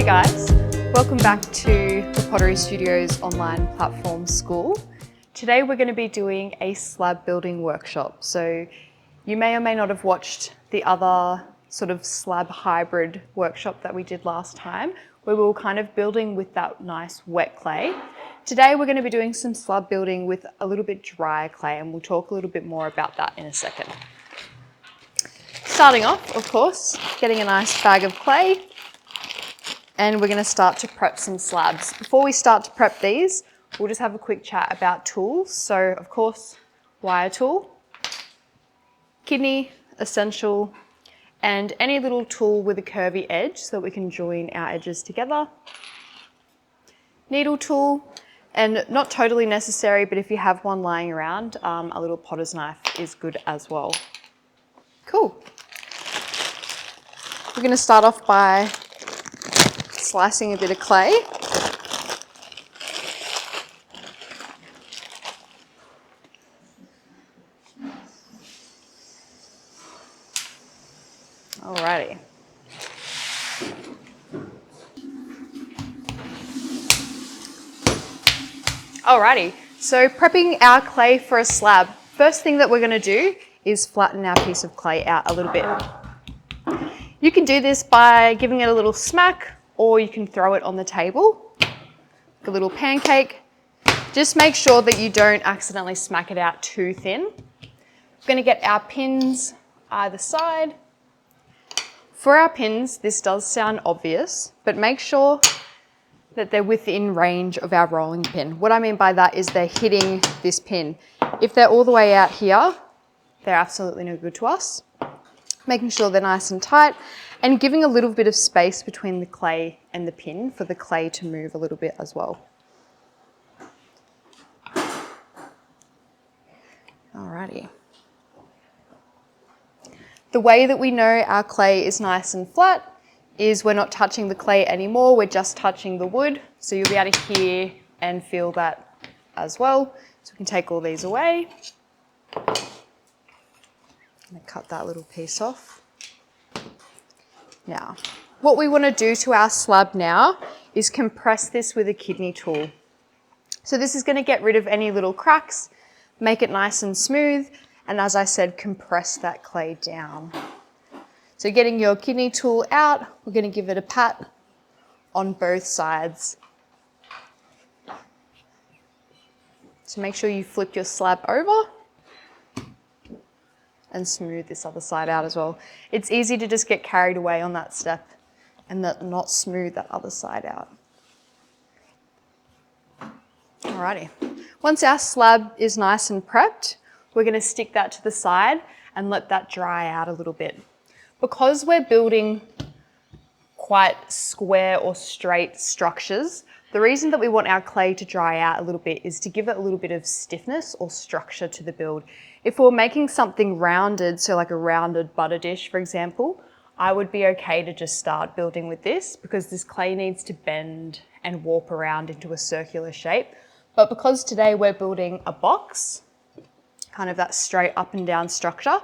guys, welcome back to the Pottery Studios online platform school. Today we're going to be doing a slab building workshop. So you may or may not have watched the other sort of slab hybrid workshop that we did last time, where we were kind of building with that nice wet clay. Today we're going to be doing some slab building with a little bit drier clay, and we'll talk a little bit more about that in a second. Starting off, of course, getting a nice bag of clay, and we're going to start to prep some slabs. Before we start to prep these, we'll just have a quick chat about tools. So of course, wire tool, kidney, essential, and any little tool with a curvy edge so that we can join our edges together. Needle tool, and not totally necessary, but if you have one lying around, a little potter's knife is good as well. Cool. We're going to start off by slicing a bit of clay. Alrighty. Alrighty, so prepping our clay for a slab. First thing that we're going to do is flatten our piece of clay out a little bit. You can do this by giving it a little smack, or you can throw it on the table, like a little pancake. Just make sure that you don't accidentally smack it out too thin. We're going to get our pins either side. For our pins, this does sound obvious, but make sure that they're within range of our rolling pin. What I mean by that is they're hitting this pin. If they're all the way out here, they're absolutely no good to us. Making sure they're nice and tight, and giving a little bit of space between the clay and the pin for the clay to move a little bit as well. Alrighty. The way that we know our clay is nice and flat is we're not touching the clay anymore, we're just touching the wood. So you'll be able to hear and feel that as well. So we can take all these away. I'm going to cut that little piece off. Now, what we want to do to our slab now is compress this with a kidney tool. So this is going to get rid of any little cracks, make it nice and smooth, and as I said, compress that clay down. So getting your kidney tool out, we're going to give it a pat on both sides. So make sure you flip your slab over and smooth this other side out as well. It's easy to just get carried away on that step and not smooth that other side out. Alrighty. Once our slab is nice and prepped, we're going to stick that to the side and let that dry out a little bit. Because we're building quite square or straight structures, the reason that we want our clay to dry out a little bit is to give it a little bit of stiffness or structure to the build. If we're making something rounded, so like a rounded butter dish, for example, I would be okay to just start building with this because this clay needs to bend and warp around into a circular shape. But because today we're building a box, kind of that straight up and down structure,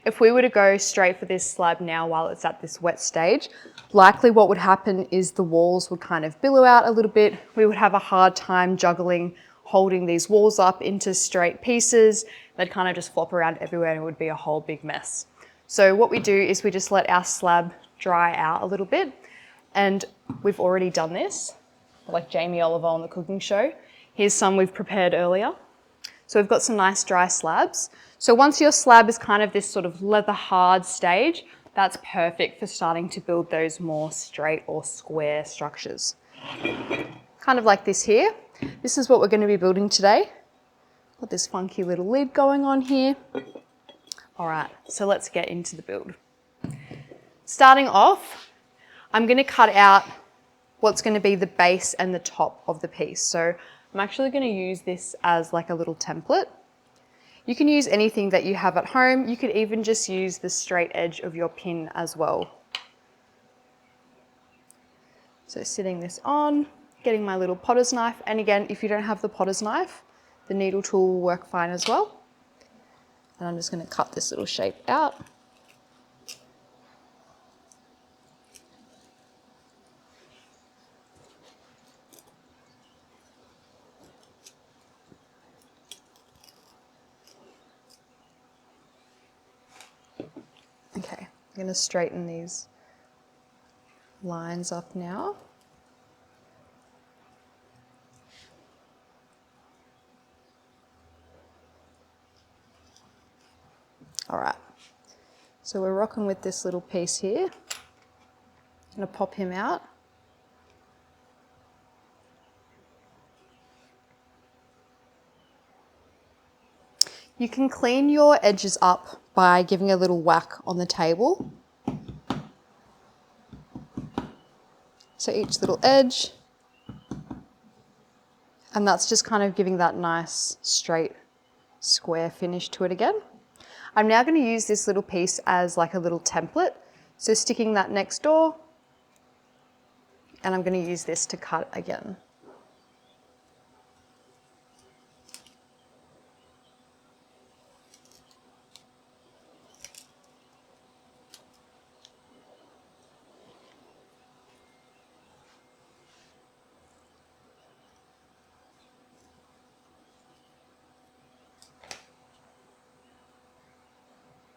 if we were to go straight for this slab now while it's at this wet stage, likely what would happen is the walls would kind of billow out a little bit. We would have a hard time juggling, holding these walls up into straight pieces. They'd kind of just flop around everywhere and it would be a whole big mess. So what we do is we just let our slab dry out a little bit, and we've already done this, like Jamie Oliver on the cooking show. Here's some we've prepared earlier. So we've got some nice dry slabs. So once your slab is kind of this sort of leather hard stage, that's perfect for starting to build those more straight or square structures. Kind of like this here. This is what we're going to be building today. Got this funky little lid going on here. All right, so let's get into the build. Starting off, I'm going to cut out what's going to be the base and the top of the piece. So I'm actually going to use this as like a little template. You can use anything that you have at home. You could even just use the straight edge of your pin as well. So sitting this on, getting my little potter's knife. And again, if you don't have the potter's knife, the needle tool will work fine as well. And I'm just going to cut this little shape out. going to straighten these lines up now. All right, so we're rocking with this little piece here. I'm going to pop him out. You can clean your edges up by giving a little whack on the table. So each little edge, and that's just kind of giving that nice straight square finish to it again. I'm now going to use this little piece as like a little template. So sticking that next door, and I'm going to use this to cut again.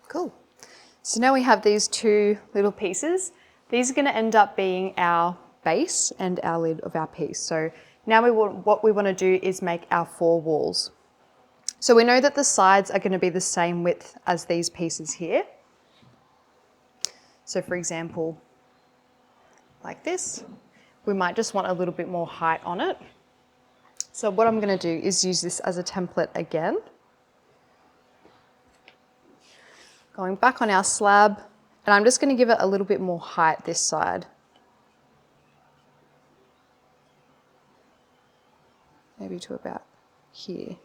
Cool. So now we have these two little pieces. These are going to end up being our base and our lid of our piece. So now what we want to do is make our 4 walls. So we know that the sides are going to be the same width as these pieces here. So for example, like this, we might just want a little bit more height on it. So what I'm going to do is use this as a template again. Going back on our slab, and I'm just going to give it a little bit more height this side. Maybe to about here.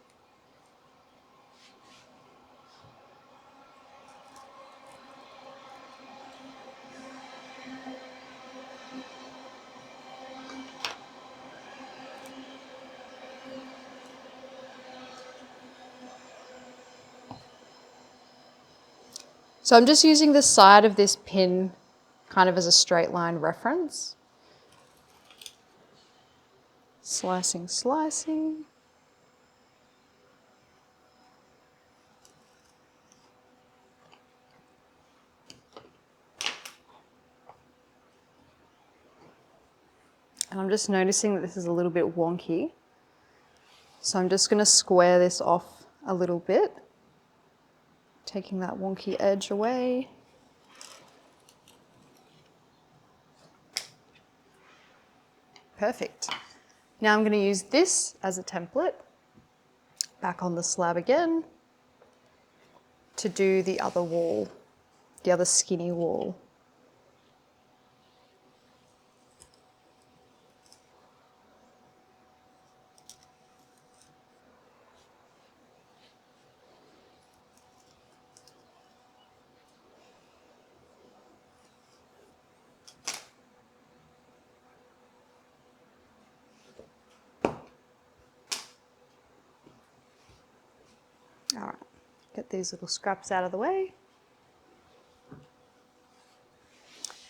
So I'm just using the side of this pin kind of as a straight line reference. Slicing, slicing. And I'm just noticing that this is a little bit wonky. So I'm just going to square this off a little bit, taking that wonky edge away. Perfect. Now I'm going to use this as a template, back on the slab again, to do the other wall, the other skinny wall. All right, get these little scraps out of the way.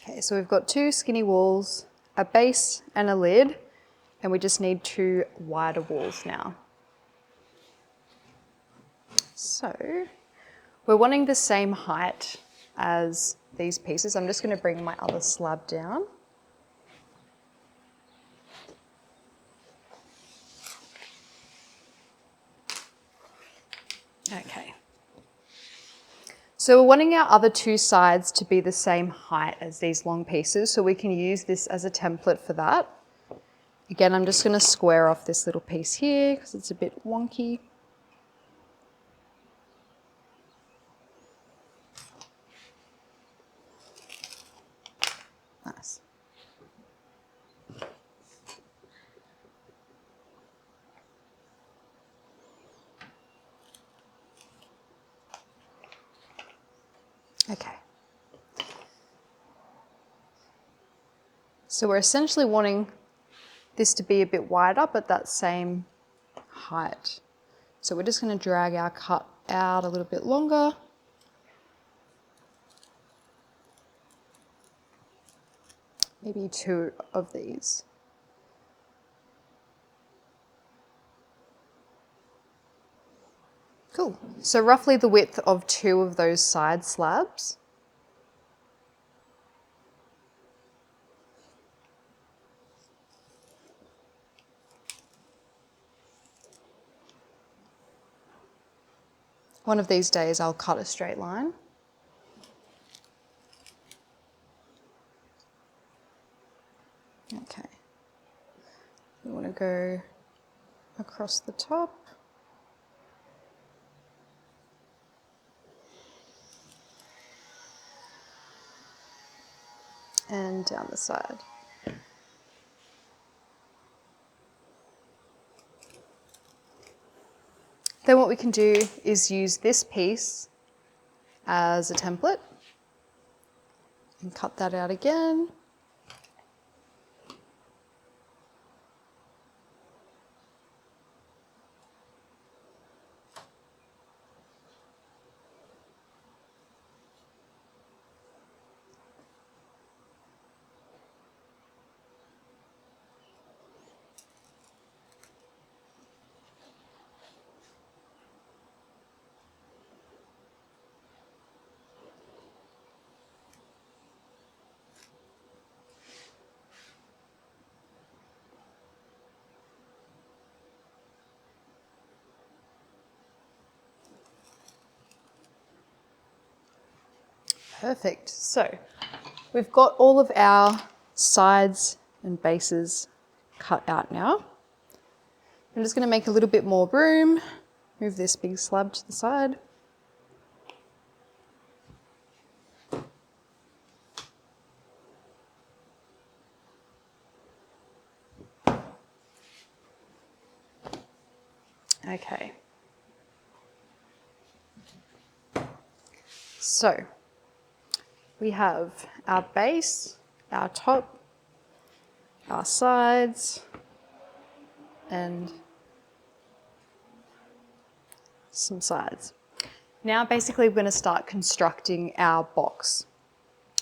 Okay, so we've got 2 skinny walls, a base and a lid, and we just need 2 wider walls now. So we're wanting the same height as these pieces. I'm just going to bring my other slab down. Okay. So we're wanting our other 2 sides to be the same height as these long pieces, so we can use this as a template for that. Again, I'm just going to square off this little piece here because it's a bit wonky. Nice. Okay. So we're essentially wanting this to be a bit wider, but that same height. So we're just going to drag our cut out a little bit longer. Maybe 2 of these. Cool. So roughly the width of 2 of those side slabs. One of these days I'll cut a straight line. Okay. We want to go across the top. And down the side. Then what we can do is use this piece as a template and cut that out again. Perfect. So we've got all of our sides and bases cut out now. I'm just going to make a little bit more room, move this big slab to the side. Okay. So we have our base, our top, our sides, and some sides. Now basically we're going to start constructing our box.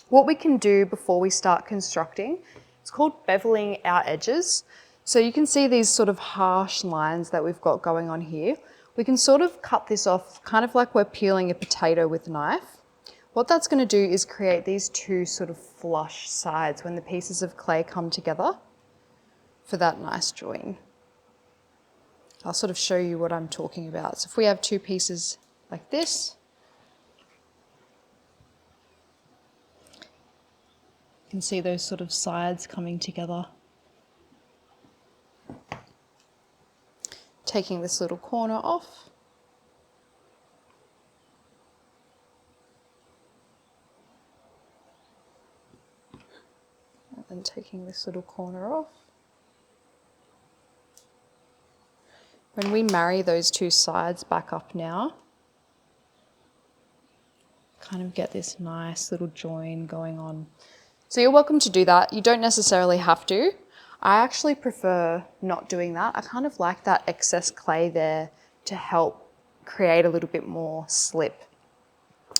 What we can do before we start constructing, it's called beveling our edges. So you can see these sort of harsh lines that we've got going on here. We can sort of cut this off kind of like we're peeling a potato with a knife. What that's going to do is create these two sort of flush sides when the pieces of clay come together for that nice join. I'll sort of show you what I'm talking about. So if we have two pieces like this, you can see those sort of sides coming together. Taking this little corner off. And taking this little corner off. When we marry those two sides back up now, kind of get this nice little join going on. So you're welcome to do that. You don't necessarily have to. I actually prefer not doing that. I kind of like that excess clay there to help create a little bit more slip.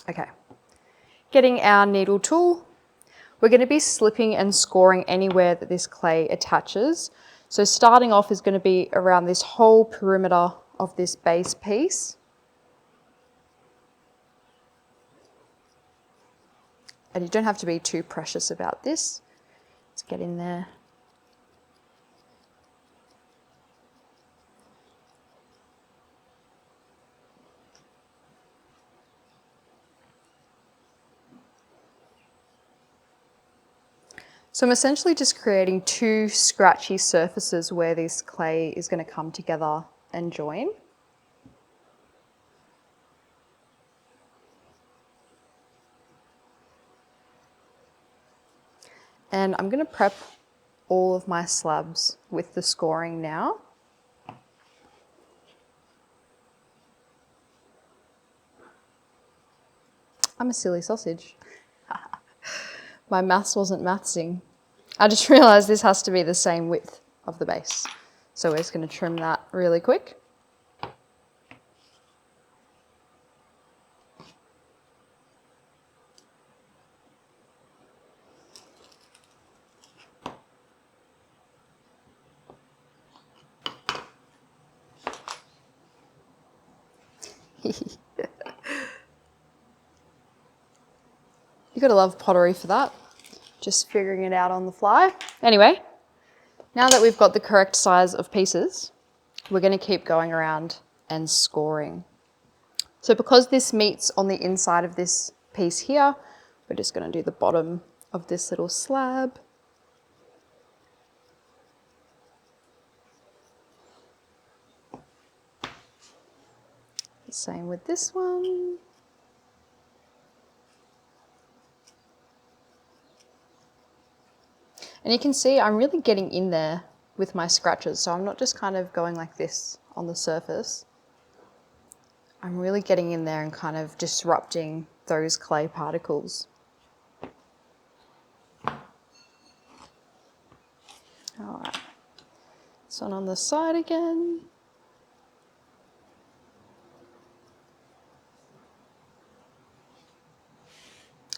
Okay, getting our needle tool. We're going to be slipping and scoring anywhere that this clay attaches. So starting off is going to be around this whole perimeter of this base piece. And you don't have to be too precious about this. Let's get in there. So I'm essentially just creating two scratchy surfaces where this clay is going to come together and join. And I'm going to prep all of my slabs with the scoring now. I'm a silly sausage. My maths wasn't mathsing. I just realised this has to be the same width of the base. So we're just going to trim that really quick. You gotta love pottery for that. Just figuring it out on the fly. Anyway, now that we've got the correct size of pieces, we're gonna keep going around and scoring. So because this meets on the inside of this piece here, we're just going to do the bottom of this little slab. Same with this one. And you can see I'm really getting in there with my scratches, so I'm not just kind of going like this on the surface. I'm really getting in there and kind of disrupting those clay particles. All right, this one on the side again.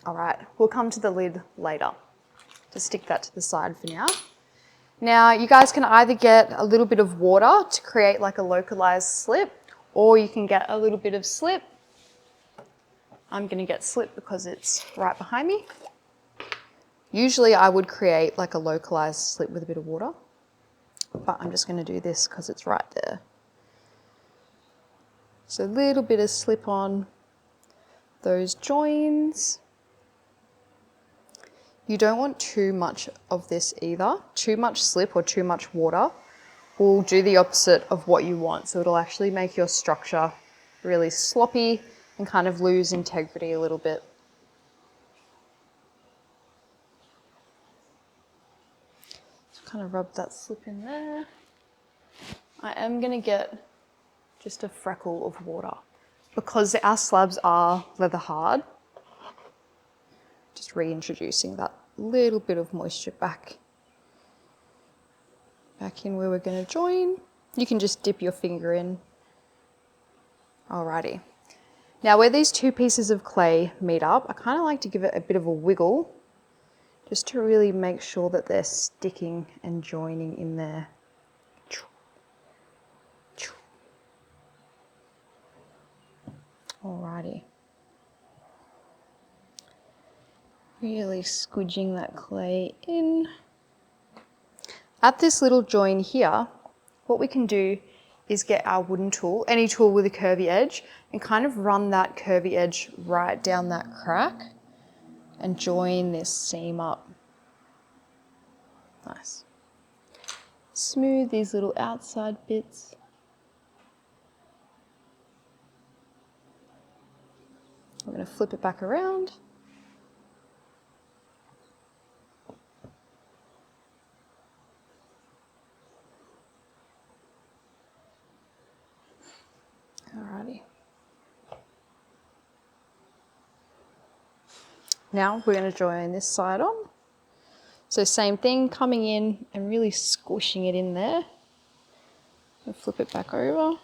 All right, we'll come to the lid later. Just stick that to the side for now. Now, you guys can either get a little bit of water to create like a localized slip, or you can get a little bit of slip. I'm gonna get slip because it's right behind me. Usually I would create like a localized slip with a bit of water, but I'm just gonna do this because it's right there. So a little bit of slip on those joins. You don't want too much of this either. Too much slip or too much water will do the opposite of what you want. So it'll actually make your structure really sloppy and kind of lose integrity a little bit. So kind of rub that slip in there. I am going to get just a freckle of water because our slabs are leather hard. Just reintroducing that little bit of moisture back in where we're going to join. You can just dip your finger in. Alrighty. Now where these two pieces of clay meet up, I kind of like to give it a bit of a wiggle just to really make sure that they're sticking and joining in there. Alrighty. Really squidging that clay in. At this little join here, what we can do is get our wooden tool, any tool with a curvy edge, and kind of run that curvy edge right down that crack and join this seam up. Nice. Smooth these little outside bits. We're going to flip it back around. Alrighty. Now we're going to join this side on. So same thing, coming in and really squishing it in there. And flip it back over.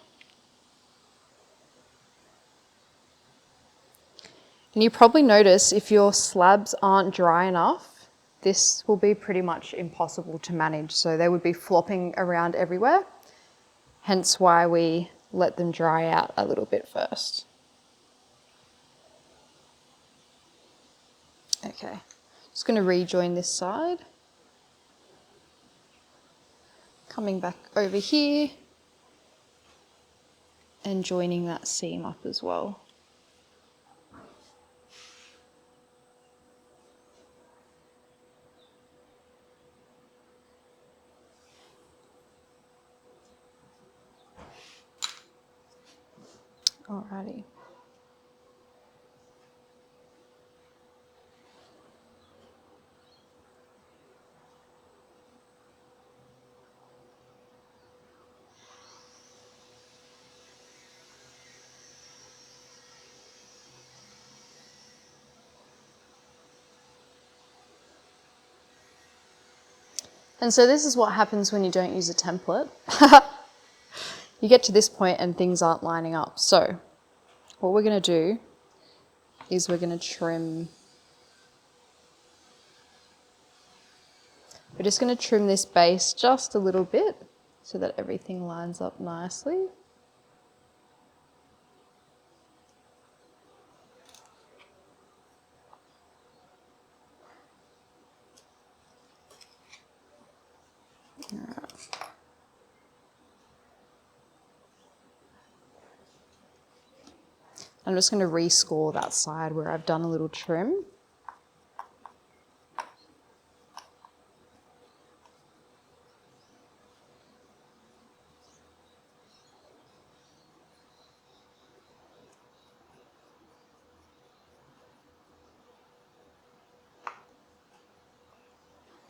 And you probably notice if your slabs aren't dry enough, this will be pretty much impossible to manage. So they would be flopping around everywhere. Hence why we let them dry out a little bit first. Okay, just going to rejoin this side. Coming back over here and joining that seam up as well. Alrighty. And so this is what happens when you don't use a template. You get to this point and things aren't lining up. So what we're going to do is we're going to trim. We're just going to trim this base just a little bit so that everything lines up nicely. I'm just going to rescore that side where I've done a little trim.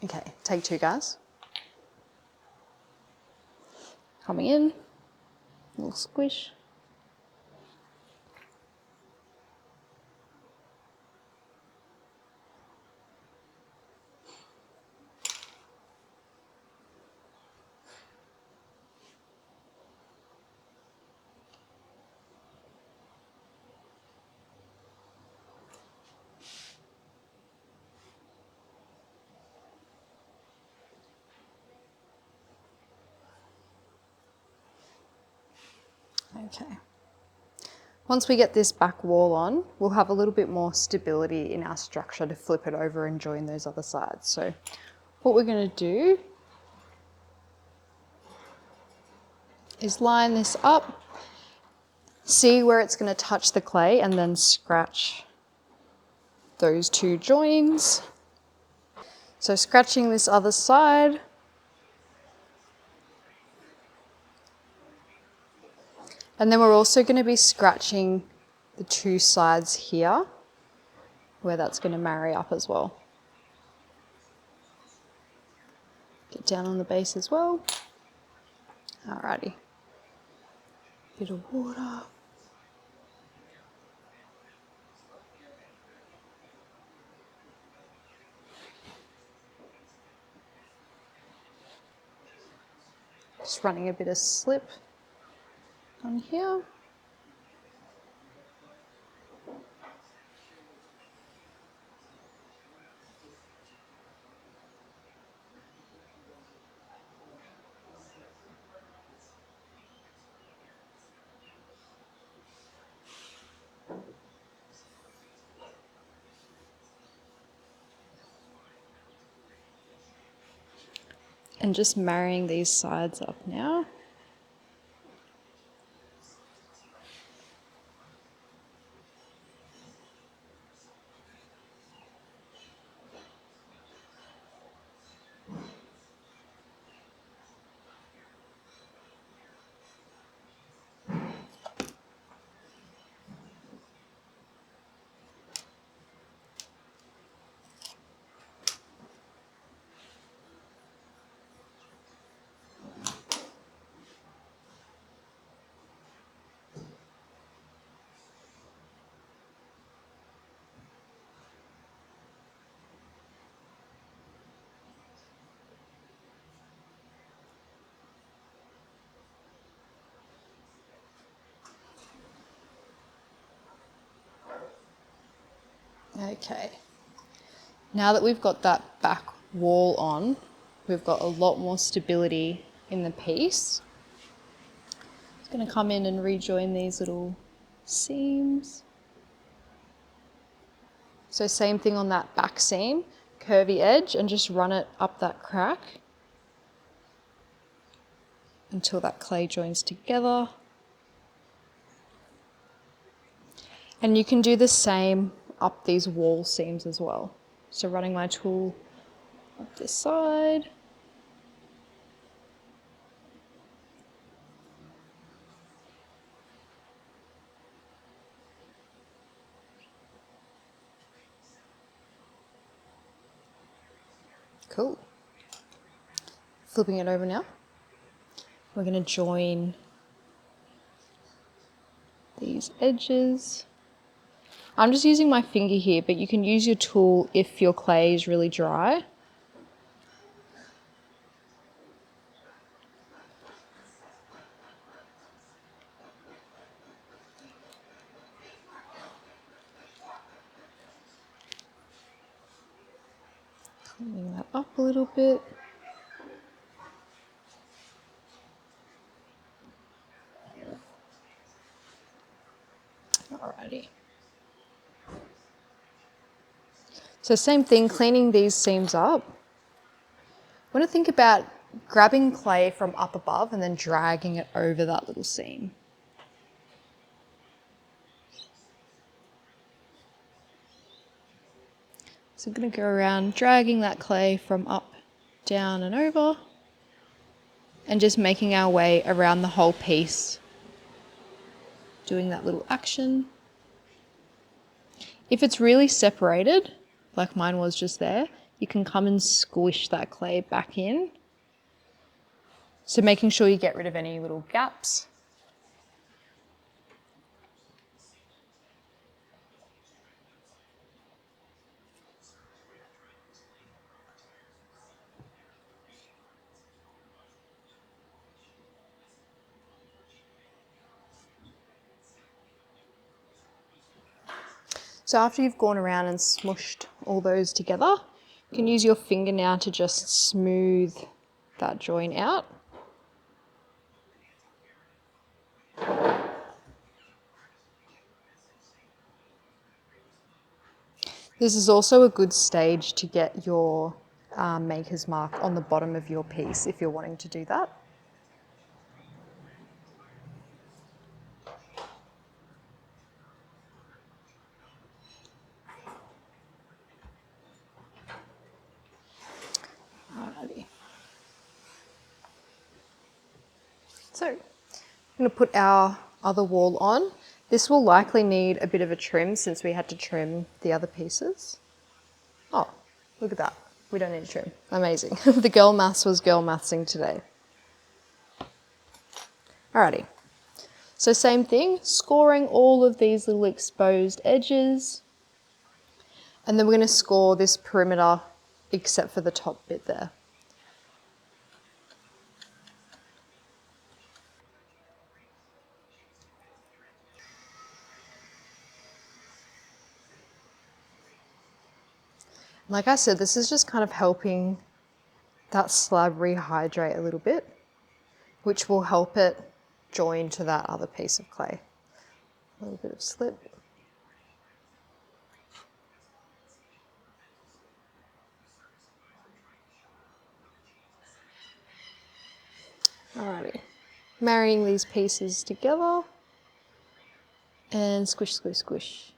Okay, take two, guys. Coming in, a little squish. Okay. Once we get this back wall on, we'll have a little bit more stability in our structure to flip it over and join those other sides. So what we're going to do is line this up, see where it's going to touch the clay, and then scratch those two joins. So scratching this other side. And then we're also going to be scratching the two sides here, where that's going to marry up as well. Get down on the base as well. Alrighty. Bit of water. Just running a bit of slip on here. And just marrying these sides up now. Okay. Now that we've got that back wall on, we've got a lot more stability in the piece. Just going to come in and rejoin these little seams. So same thing on that back seam, curvy edge, and just run it up that crack until that clay joins together. And you can do the same up these wall seams as well. So running my tool up this side. Cool. Flipping it over now. We're going to join these edges. I'm just using my finger here, but you can use your tool if your clay is really dry. Cleaning that up a little bit. Alrighty. So same thing, cleaning these seams up. I want to think about grabbing clay from up above and then dragging it over that little seam. So I'm going to go around dragging that clay from up, down and over, and just making our way around the whole piece, doing that little action. If it's really separated, like mine was just there, you can come and squish that clay back in. So making sure you get rid of any little gaps. So after you've gone around and smushed all those together, you can use your finger now to just smooth that join out. This is also a good stage to get your maker's mark on the bottom of your piece if you're wanting to do that. Alrighty. So I'm going to put our other wall on. This will likely need a bit of a trim since we had to trim the other pieces. Oh, look at that. We don't need a trim. Amazing. The girl maths was girl mathsing today. Alrighty. So same thing, scoring all of these little exposed edges. And then we're going to score this perimeter except for the top bit there. Like I said, this is just kind of helping that slab rehydrate a little bit, which will help it join to that other piece of clay. A little bit of slip. Alrighty, marrying these pieces together and squish, squish, squish.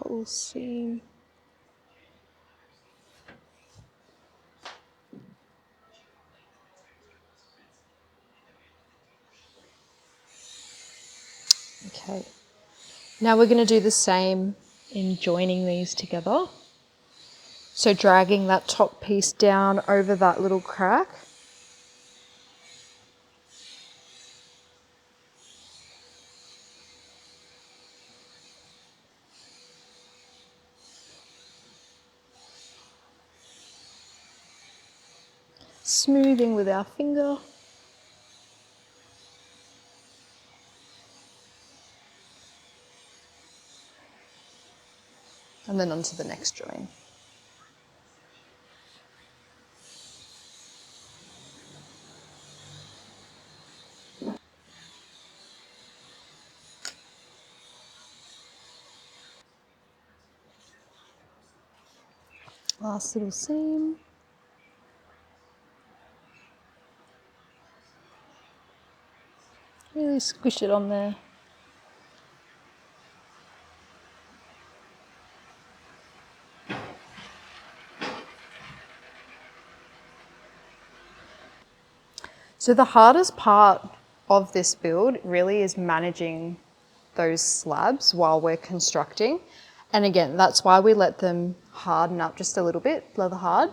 Whole seam. Okay, now we're going to do the same in joining these together. So dragging that top piece down over that little crack. Smoothing with our finger. And then onto the next join. Last little seam. Really squish it on there. So the hardest part of this build really is managing those slabs while we're constructing. And again, that's why we let them harden up just a little bit, leather hard,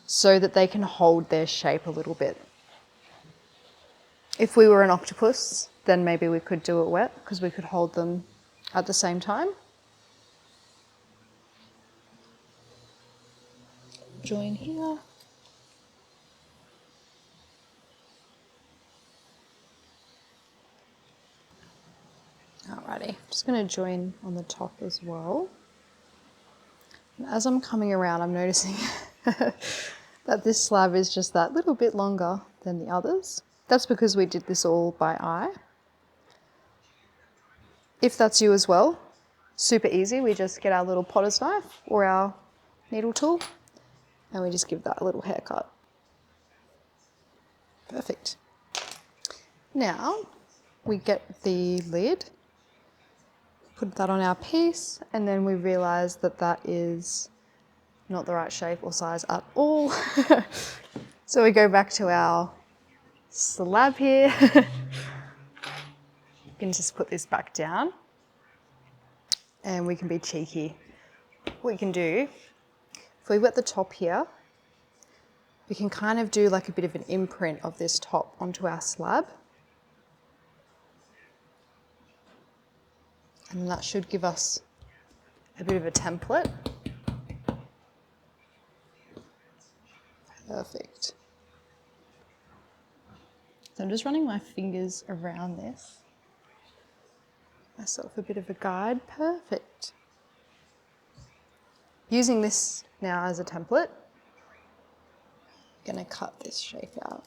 so that they can hold their shape a little bit. If we were an octopus, then maybe we could do it wet because we could hold them at the same time. Join here. Alrighty, just going to join on the top as well. And as I'm coming around, I'm noticing that this slab is just that little bit longer than the others. That's because we did this all by eye. If that's you as well, super easy. We just get our little potter's knife or our needle tool and we just give that a little haircut. Perfect. Now we get the lid. Put that on our piece, and then we realize that that is not the right shape or size at all. So we go back to our slab here. You can just put this back down, and we can be cheeky. What we can do, if we wet the top here, we can kind of do like a bit of an imprint of this top onto our slab. And that should give us a bit of a template. Perfect. So I'm just running my fingers around this. Myself a bit of a guide. Perfect. Using this now as a template, I'm going to cut this shape out.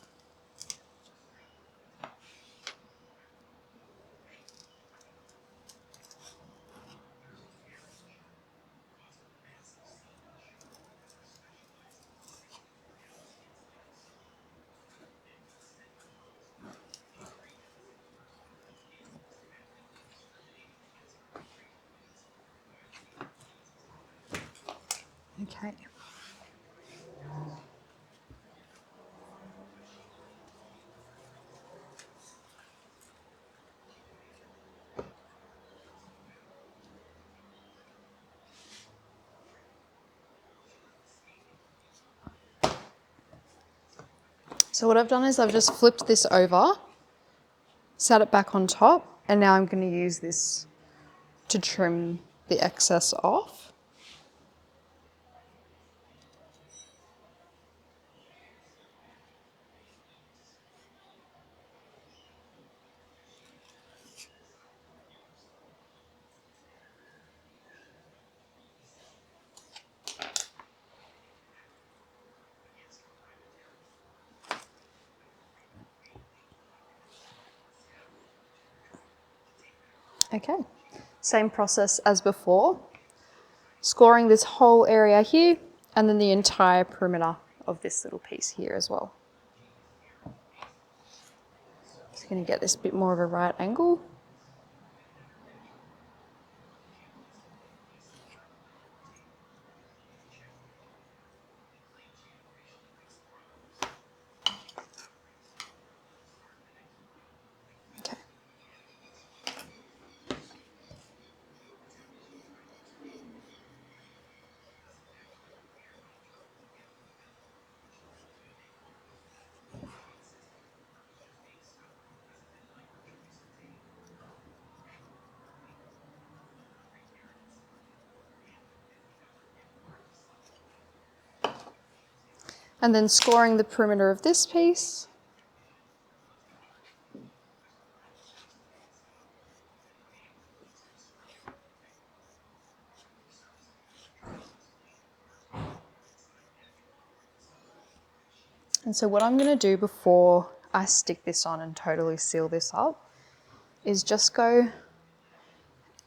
Okay. So what I've done is I've just flipped this over, sat it back on top, and now I'm going to use this to trim the excess off. Okay, same process as before, scoring this whole area here and then the entire perimeter of this little piece here as well. Just going to get this bit more of a right angle. Okay. And then scoring the perimeter of this piece. And so what I'm going to do before I stick this on and totally seal this up is just go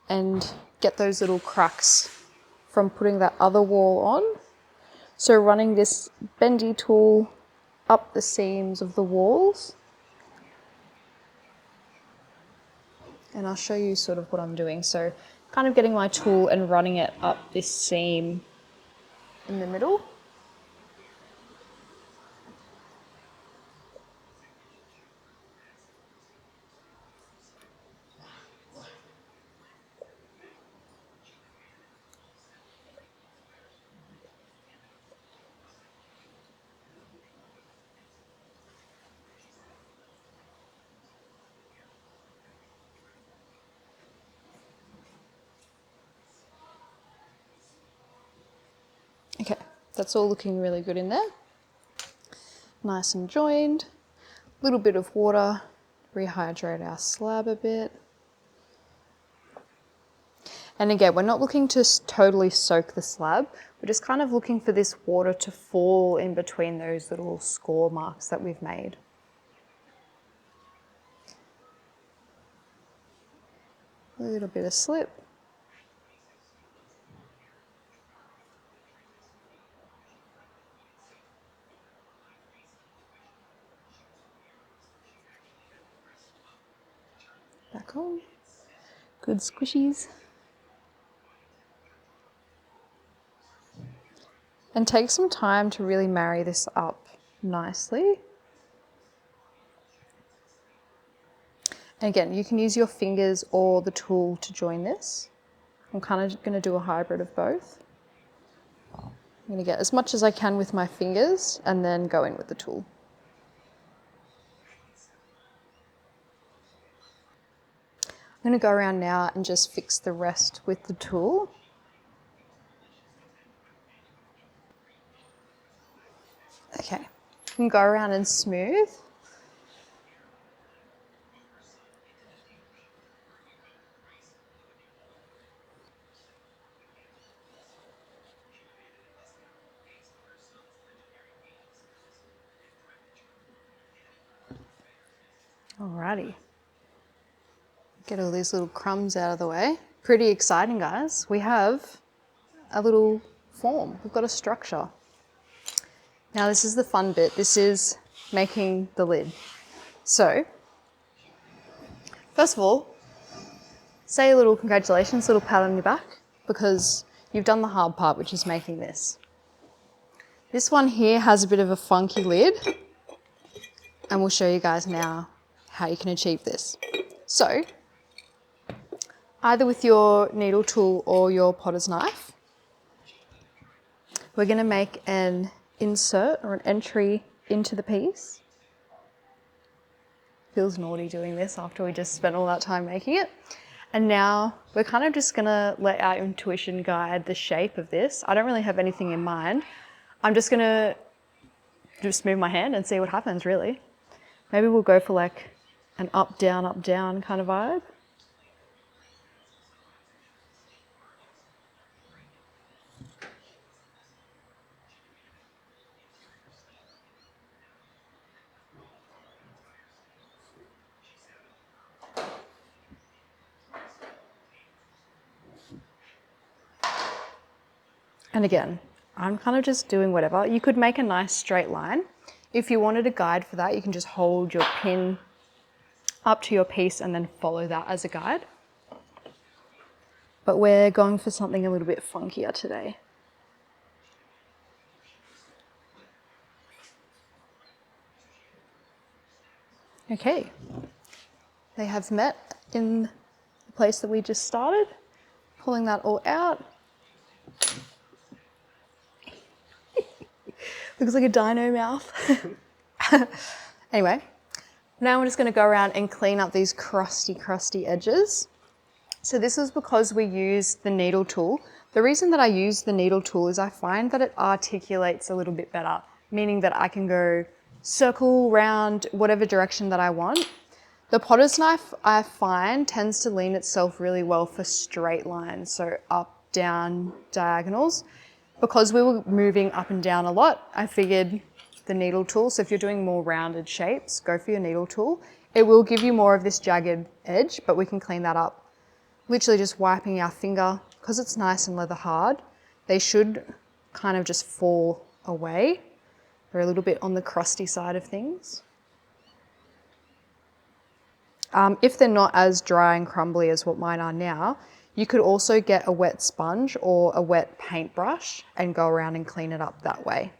and get those little cracks from putting that other wall on. So running this bendy tool up the seams of the walls. And I'll show you sort of what I'm doing. So kind of getting my tool and running it up this seam in the middle. Okay, that's all looking really good in there. Nice and joined. Little bit of water, rehydrate our slab a bit. And again, we're not looking to totally soak the slab. We're just kind of looking for this water to fall in between those little score marks that we've made. A little bit of slip. Back on. Good squishies. And take some time to really marry this up nicely. And again, you can use your fingers or the tool to join this. I'm kind of going to do a hybrid of both. I'm going to get as much as I can with my fingers and then go in with the tool. I'm going to go around now and just fix the rest with the tool. Okay, you can go around and smooth. Alrighty. Get all these little crumbs out of the way. Pretty exciting, guys. We have a little form. We've got a structure. Now this is the fun bit. This is making the lid. So, first of all, say a little congratulations, a little pat on your back, because you've done the hard part, which is making this. This one here has a bit of a funky lid, and we'll show you guys now how you can achieve this. So, either with your needle tool or your potter's knife, we're going to make an insert or an entry into the piece. Feels naughty doing this after we just spent all that time making it. And now we're kind of just going to let our intuition guide the shape of this. I don't really have anything in mind. I'm just going to just move my hand and see what happens, really. Maybe we'll go for like an up, down kind of vibe. And again, I'm kind of just doing whatever. You could make a nice straight line. If you wanted a guide for that, you can just hold your pin up to your piece and then follow that as a guide. But we're going for something a little bit funkier today. Okay, they have met in the place that we just started. Pulling that all out. Looks like a dino mouth. Anyway, now we're just going to go around and clean up these crusty edges. So this is because we use the needle tool. The reason that I use the needle tool is I find that it articulates a little bit better, meaning that I can go circle round whatever direction that I want. The potter's knife, I find, tends to lean itself really well for straight lines, so up, down, diagonals. Because we were moving up and down a lot, I figured the needle tool, so if you're doing more rounded shapes, go for your needle tool. It will give you more of this jagged edge, but we can clean that up. Literally just wiping our finger, because it's nice and leather hard, they should kind of just fall away. They're a little bit on the crusty side of things. If they're not as dry and crumbly as what mine are now, you could also get a wet sponge or a wet paintbrush and go around and clean it up that way.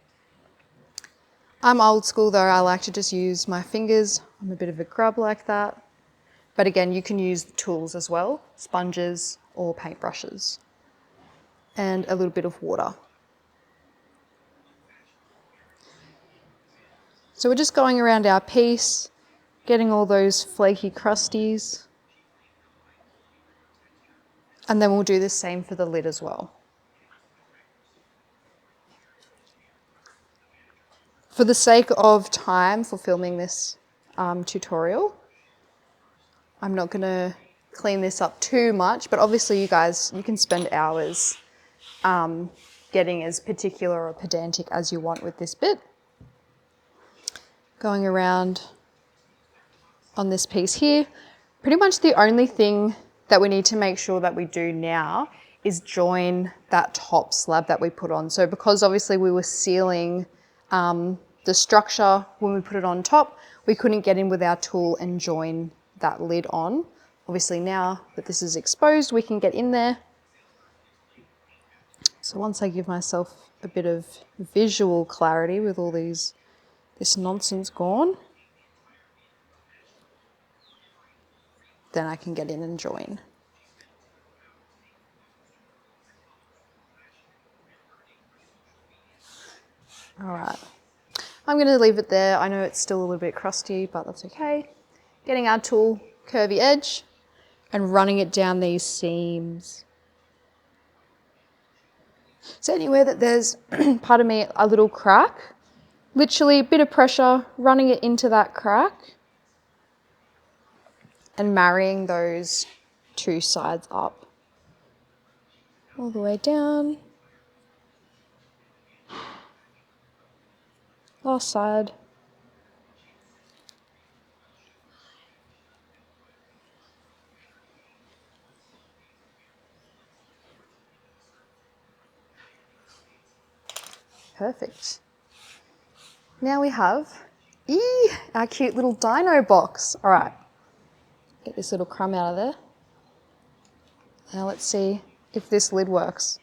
I'm old school though, I like to just use my fingers. I'm a bit of a grub like that. But again, you can use the tools as well, sponges or paintbrushes. And a little bit of water. So we're just going around our piece, getting all those flaky crusties. And then we'll do the same for the lid as well. For the sake of time for filming this tutorial, I'm not going to clean this up too much, but obviously you guys, you can spend hours getting as particular or pedantic as you want with this bit. Going around on this piece here, pretty much the only thing that we need to make sure that we do now is join that top slab that we put on. So because obviously we were sealing the structure when we put it on top, we couldn't get in with our tool and join that lid on. Obviously now that this is exposed, we can get in there. So once I give myself a bit of visual clarity with all this nonsense gone, then I can get in and join. All right, I'm going to leave it there. I know it's still a little bit crusty, but that's okay. Getting our tool, curvy edge, and running it down these seams. So anywhere that there's, pardon me, a little crack, literally a bit of pressure, running it into that crack and marrying those two sides up. All the way down. Last side. Perfect. Now we have our cute little dino box. All right, get this little crumb out of there. Now let's see if this lid works.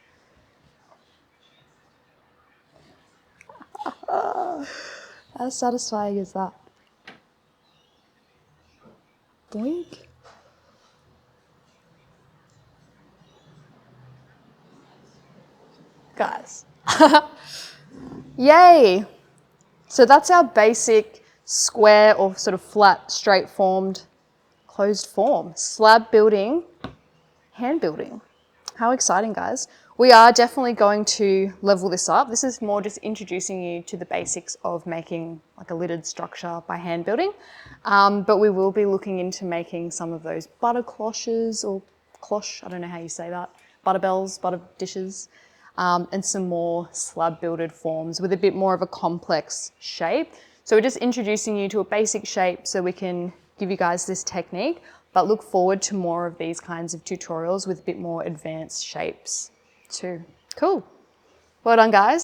How satisfying is that? Boink. Guys. Yay! So that's our basic square or sort of flat, straight formed, closed form. Slab building, hand building. How exciting, guys. We are definitely going to level this up. This is more just introducing you to the basics of making like a lidded structure by hand building. But we will be looking into making some of those butter cloches or cloche, I don't know how you say that, butter bells, butter dishes, and some more slab builded forms with a bit more of a complex shape. So we're just introducing you to a basic shape so we can give you guys this technique, but look forward to more of these kinds of tutorials with a bit more advanced shapes too. Cool. Well done, guys.